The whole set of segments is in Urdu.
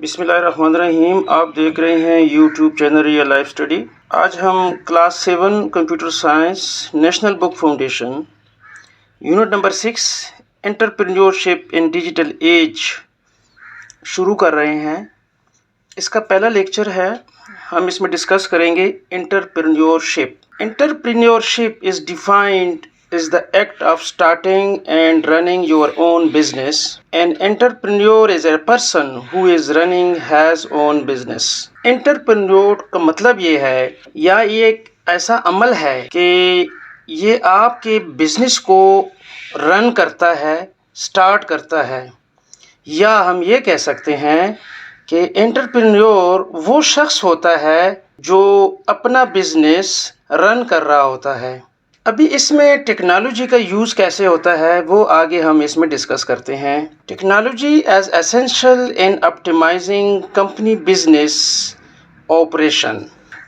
بسم اللہ الرحمن الرحیم. آپ دیکھ رہے ہیں YouTube channel real life study. آج ہم class 7 computer science national book foundation unit number 6 entrepreneurship in digital age شروع کر رہے ہیں. اس کا پہلا لیکچر ہے. ہم اس میں ڈسکس کریں گے entrepreneurship. Entrepreneurship is defined is the act of starting and running your own business. An entrepreneur is a person who is running his own business. Entrepreneur کا مطلب یہ ہے یا یہ ایک ایسا عمل ہے کہ یہ آپ کے بزنس کو رن کرتا ہے، سٹارٹ کرتا ہے. یا ہم یہ کہہ سکتے ہیں کہ انٹرپرینیور وہ شخص ہوتا ہے جو اپنا بزنس رن کر رہا ہوتا ہے. ابھی اس میں ٹیکنالوجی کا یوز کیسے ہوتا ہے وہ آگے ہم اس میں ڈسکس کرتے ہیں. Technology as essential in optimising company business operation.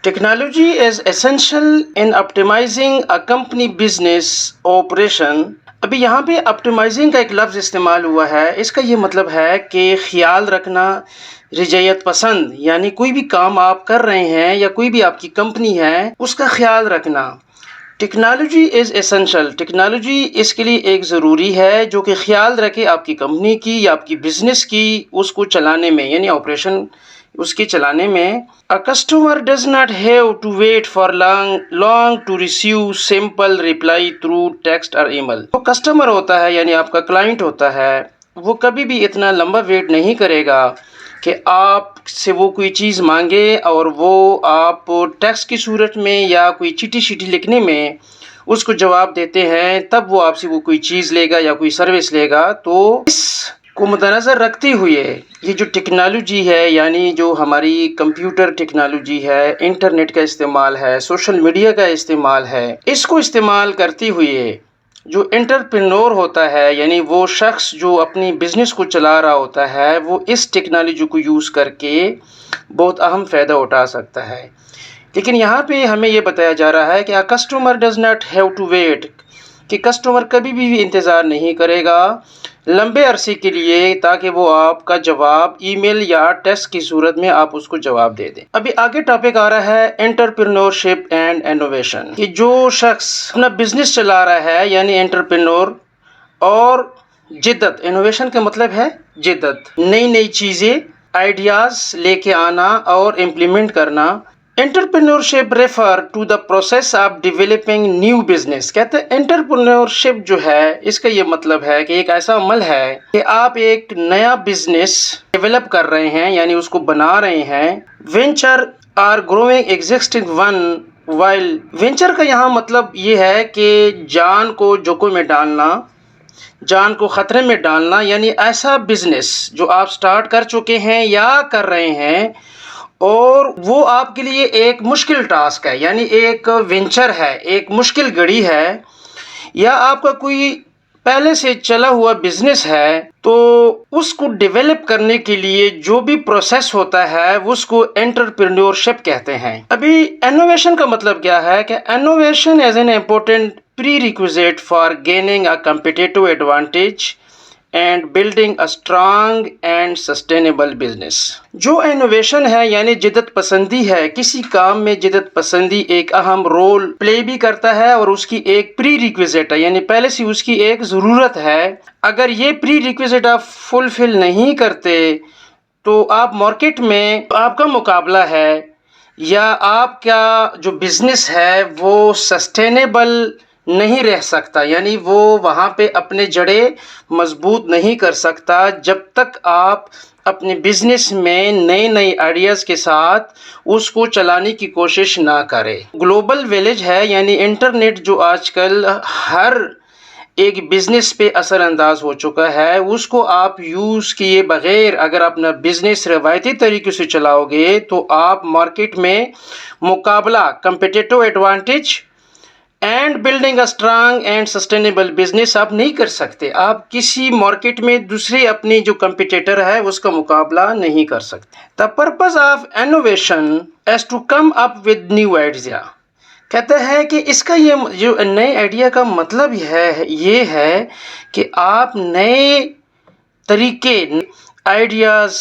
Technology is essential in optimising a company business operation. ابھی یہاں پہ آپٹیمائزنگ کا ایک لفظ استعمال ہوا ہے. اس کا یہ مطلب ہے کہ خیال رکھنا، رجعیت پسند، یعنی کوئی بھی کام آپ کر رہے ہیں یا کوئی بھی آپ کی کمپنی ہے اس کا خیال رکھنا. Technology is essential. ٹیکنالوجی اس کے لیے ایک ضروری ہے جو کہ خیال رکھے آپ کی کمپنی کی یا آپ کی بزنس کی، اس کو چلانے میں، یعنی آپریشن اس کے چلانے میں. A customer does not have to wait for long to receive simple reply through text or email. وہ کسٹمر ہوتا ہے یعنی آپ کا کلائنٹ ہوتا ہے، وہ کبھی بھی اتنا لمبا ویٹ نہیں کرے گا کہ آپ سے وہ کوئی چیز مانگے اور وہ آپ ٹیکسٹ کی صورت میں یا کوئی چٹھی شٹھی لکھنے میں اس کو جواب دیتے ہیں، تب وہ آپ سے وہ کوئی چیز لے گا یا کوئی سروس لے گا. تو اس کو مد نظر رکھتے ہوئے یہ جو ٹیکنالوجی ہے، یعنی جو ہماری کمپیوٹر ٹیکنالوجی ہے، انٹرنیٹ کا استعمال ہے، سوشل میڈیا کا استعمال ہے، اس کو استعمال کرتے ہوئے جو انٹرپرینور ہوتا ہے، یعنی وہ شخص جو اپنی بزنس کو چلا رہا ہوتا ہے، وہ اس ٹیکنالوجی کو یوز کر کے بہت اہم فائدہ اٹھا سکتا ہے. لیکن یہاں پہ ہمیں یہ بتایا جا رہا ہے کہ a customer does not have to wait، کہ کسٹمر کبھی بھی انتظار نہیں کرے گا لمبے عرصے کے لیے تاکہ وہ آپ کا جواب ای میل یا ٹیکسٹ کی صورت میں آپ اس کو جواب دے دیں. ابھی آگے ٹاپک آ رہا ہے انٹرپرینورشپ اینڈ انوویشن، کہ جو شخص اپنا بزنس چلا رہا ہے یعنی انٹرپرینور، اور جدت. انوویشن کا مطلب ہے جدت، نئی چیزیں، آئیڈیاز لے کے آنا اور امپلیمنٹ کرنا. Entrepreneurship refer to the process of developing new business. کہتے ہیں انٹرپرینورشپ جو ہے اس کا یہ مطلب ہے کہ ایک ایسا عمل ہے کہ آپ ایک نیا بزنس ڈیولپ کر رہے ہیں، یعنی اس کو بنا رہے ہیں. Venture are growing existing one while. Venture کا یہاں مطلب یہ ہے کہ جان کو جوکوں میں ڈالنا، جان کو خطرے میں ڈالنا، یعنی ایسا بزنس جو آپ سٹارٹ کر چکے ہیں یا کر رہے ہیں اور وہ آپ کے لیے ایک مشکل ٹاسک ہے، یعنی ایک وینچر ہے، ایک مشکل گھڑی ہے، یا آپ کا کوئی پہلے سے چلا ہوا بزنس ہے تو اس کو ڈیولپ کرنے کے لیے جو بھی پروسیس ہوتا ہے اس کو انٹرپرینیورشپ کہتے ہیں. ابھی انوویشن کا مطلب کیا ہے کہ innovation as an important prerequisite for gaining a competitive advantage and building a strong and sustainable business. جو انوویشن ہے یعنی جدت پسندی ہے، کسی کام میں جدت پسندی ایک اہم رول پلے بھی کرتا ہے اور اس کی ایک پری ریکویزٹ ہے، یعنی پہلے سے اس کی ایک ضرورت ہے. اگر یہ پری ریکویزٹ آپ فلفل نہیں کرتے تو آپ مارکیٹ میں آپ کا مقابلہ ہے یا آپ کا جو بزنس ہے وہ سسٹینیبل نہیں رہ سکتا، یعنی وہ وہاں پہ اپنے جڑیں مضبوط نہیں کر سکتا جب تک آپ اپنے بزنس میں نئے آئیڈیاز کے ساتھ اس کو چلانے کی کوشش نہ کرے. گلوبل ویلیج ہے یعنی انٹرنیٹ جو آج کل ہر ایک بزنس پہ اثر انداز ہو چکا ہے، اس کو آپ یوز کیے بغیر اگر اپنا بزنس روایتی طریقے سے چلاؤ گے تو آپ مارکیٹ میں مقابلہ، competitive advantage and building a strong and sustainable business آپ نہیں کر سکتے. آپ کسی مارکیٹ میں دوسرے اپنی جو کمپیٹیٹر ہے اس کا مقابلہ نہیں کر سکتے. The purpose of innovation is to come up with new idea. کہتا ہے کہ اس کا یہ جو نئے آئیڈیا کا مطلب یہ ہے کہ آپ نئے طریقے، ideas,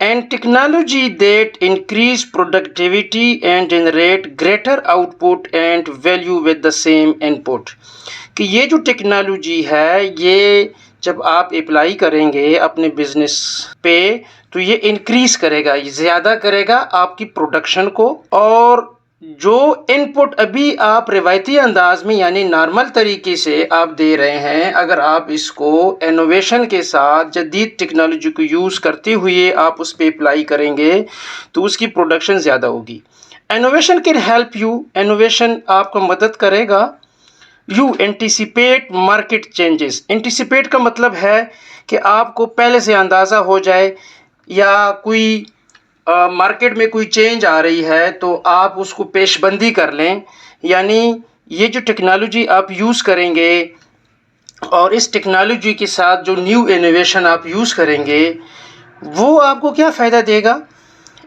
and technology that increase productivity and generate greater output and value with the same input کہ یہ جو ٹیکنالوجی ہے یہ جب آپ اپلائی کریں گے اپنے بزنس پہ تو یہ انکریز کرے گا، یہ زیادہ کرے گا آپ کی پروڈکشن کو، اور جو ان پٹ ابھی آپ روایتی انداز میں یعنی نارمل طریقے سے آپ دے رہے ہیں، اگر آپ اس کو انوویشن کے ساتھ جدید ٹیکنالوجی کو یوز کرتے ہوئے آپ اس پہ اپلائی کریں گے تو اس کی پروڈکشن زیادہ ہوگی۔ Innovation can help you, innovation آپ کو مدد کرے گا۔ You anticipate market changes, anticipate کا مطلب ہے کہ آپ کو پہلے سے اندازہ ہو جائے یا کوئی مارکیٹ میں کوئی چینج آ رہی ہے تو آپ اس کو پیش بندی کر لیں، یعنی یہ جو ٹیکنالوجی آپ یوز کریں گے اور اس ٹیکنالوجی کے ساتھ جو نیو انوویشن آپ یوز کریں گے وہ آپ کو کیا فائدہ دے گا؟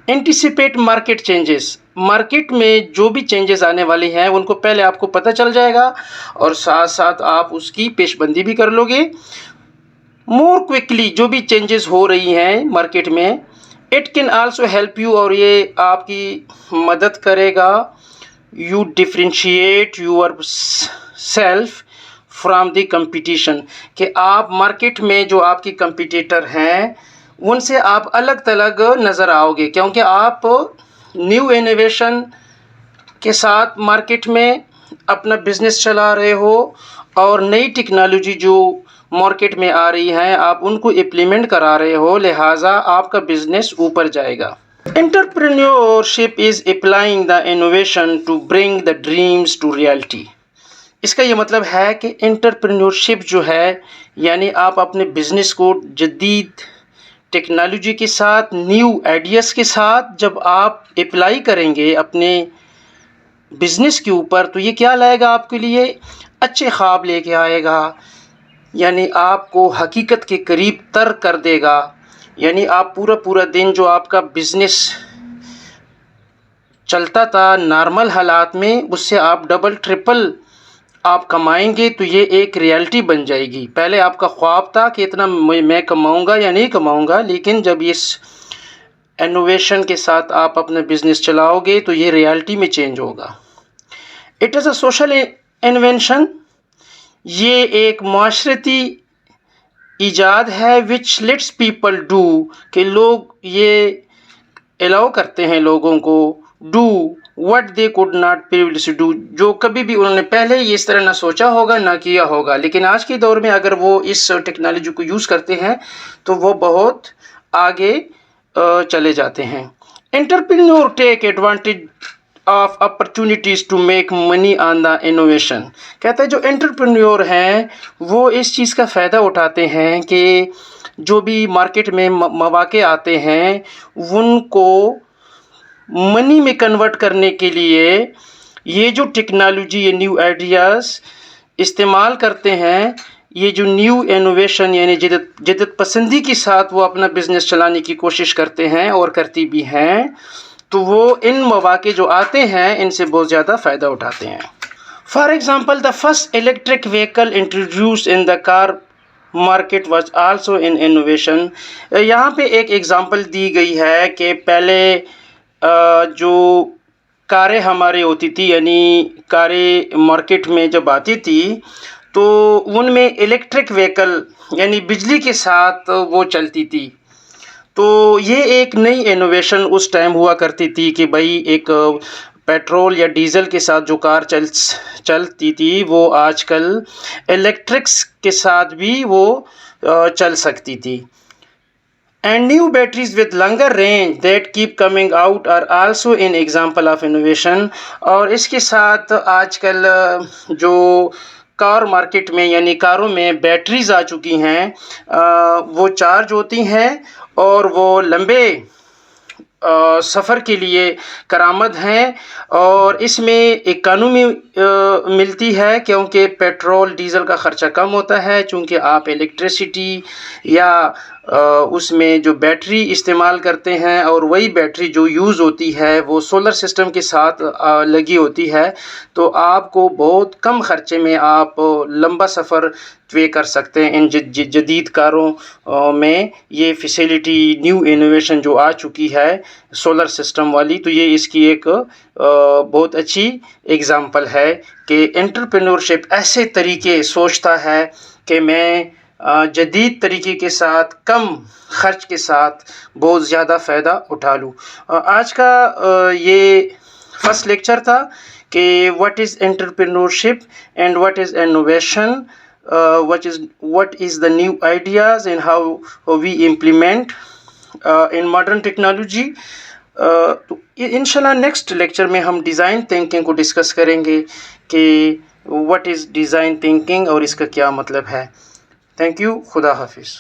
اینٹیسپیٹ مارکیٹ چینجز، مارکیٹ میں جو بھی چینجز آنے والی ہیں ان کو پہلے آپ کو پتہ چل جائے گا اور ساتھ ساتھ آپ اس کی پیش بندی بھی کر لو گے مور کوئکلی، جو بھی چینجز ہو رہی ہیں مارکیٹ میں۔ It can also help you, اور یہ آپ کی مدد کرے گا، you differentiate yourself from the competition, کہ آپ مارکیٹ میں جو آپ کی کمپٹیٹر ہیں ان سے آپ الگ تلگ نظر آؤ گے، کیونکہ آپ نیو انوویشن کے ساتھ مارکیٹ میں اپنا بزنس چلا رہے ہو اور نئی ٹیکنالوجی جو مارکیٹ میں آ رہی ہیں آپ ان کو امپلیمنٹ کرا رہے ہو، لہٰذا آپ کا بزنس اوپر جائے گا۔ Entrepreneurship is applying the innovation to bring the dreams to reality. اس کا یہ مطلب ہے کہ انٹرپرینیورشپ جو ہے یعنی آپ اپنے بزنس کو جدید ٹیکنالوجی کے ساتھ، نیو آئیڈیاز کے ساتھ جب آپ اپلائی کریں گے اپنے بزنس کے اوپر تو یہ کیا لائے گا آپ کے لیے؟ اچھے خواب لے کے آئے گا، یعنی آپ کو حقیقت کے قریب تر کر دے گا، یعنی آپ پورا دن جو آپ کا بزنس چلتا تھا نارمل حالات میں اس سے آپ ڈبل ٹرپل آپ کمائیں گے تو یہ ایک ریالٹی بن جائے گی۔ پہلے آپ کا خواب تھا کہ اتنا میں کماؤں گا یا نہیں کماؤں گا، لیکن جب اس انوویشن کے ساتھ آپ اپنا بزنس چلاؤ گے تو یہ ریالٹی میں چینج ہوگا۔ It is a social invention, یہ ایک معاشرتی ایجاد ہے وچ لیٹس پیپل ڈو، کہ لوگ یہ الاؤ کرتے ہیں لوگوں کو do what they could not previously do, جو کبھی بھی انہوں نے پہلے یہ اس طرح نہ سوچا ہوگا نہ کیا ہوگا، لیکن آج کے دور میں اگر وہ اس ٹیکنالوجی کو یوز کرتے ہیں تو وہ بہت آگے چلے جاتے ہیں۔ Entrepreneur take advantage of opportunities to make money on the innovation, کہتا ہے جو انٹرپرینور ہیں وہ اس چیز کا فائدہ اٹھاتے ہیں کہ جو بھی مارکیٹ میں مواقع آتے ہیں ان کو منی میں کنورٹ کرنے کے لیے یہ جو ٹیکنالوجی یہ نیو آئیڈیاز استعمال کرتے ہیں، یہ جو نیو انوویشن یعنی جدت پسندی کے ساتھ وہ اپنا بزنس چلانے کی کوشش کرتے ہیں اور کرتی بھی ہیں، تو وہ ان مواقع جو آتے ہیں ان سے بہت زیادہ فائدہ اٹھاتے ہیں۔ For example the first electric vehicle introduce in the car market was also in innovation. یہاں پہ ایک ایگزامپل دی گئی ہے کہ پہلے جو کاریں ہماری ہوتی تھی یعنی کاریں مارکیٹ میں جب آتی تھی تو ان میں الیکٹرک وہیکل یعنی بجلی کے ساتھ وہ چلتی تھی، تو یہ ایک نئی انوویشن اس ٹائم ہوا کرتی تھی کہ بھائی ایک پیٹرول یا ڈیزل کے ساتھ جو کار چلتی تھی وہ آج کل الیکٹرکس کے ساتھ بھی وہ چل سکتی تھی۔ And new batteries with longer range that keep coming out are also an example of innovation۔ اور اس کے ساتھ آج کل جو کار مارکیٹ میں یعنی کاروں میں بیٹریز آ چکی ہیں وہ چارج ہوتی ہیں اور وہ لمبے سفر کے لیے کارآمد ہیں، اور اس میں اکانومی ملتی ہے کیونکہ پیٹرول ڈیزل کا خرچہ کم ہوتا ہے، چونکہ آپ الیکٹریسٹی یا اس میں جو بیٹری استعمال کرتے ہیں اور وہی بیٹری جو یوز ہوتی ہے وہ سولر سسٹم کے ساتھ لگی ہوتی ہے، تو آپ کو بہت کم خرچے میں آپ لمبا سفر طے کر سکتے ہیں۔ ان جدید کاروں میں یہ فیسیلٹی نیو انوویشن جو آ چکی ہے سولر سسٹم والی، تو یہ اس کی ایک بہت اچھی ایگزامپل ہے کہ انٹرپرینورشپ ایسے طریقے سوچتا ہے کہ میں جدید طریقے کے ساتھ کم خرچ کے ساتھ بہت زیادہ فائدہ اٹھا لوں۔ آج کا یہ فرسٹ لیکچر تھا کہ what is entrepreneurship and what is innovation, what is the new ideas and how we implement in modern technology. تو انشاءاللہ نیکسٹ لیکچر میں ہم ڈیزائن تھنکنگ کو ڈسکس کریں گے کہ what is ڈیزائن تھنکنگ اور اس کا کیا مطلب ہے۔ تھینک یو، خدا حافظ۔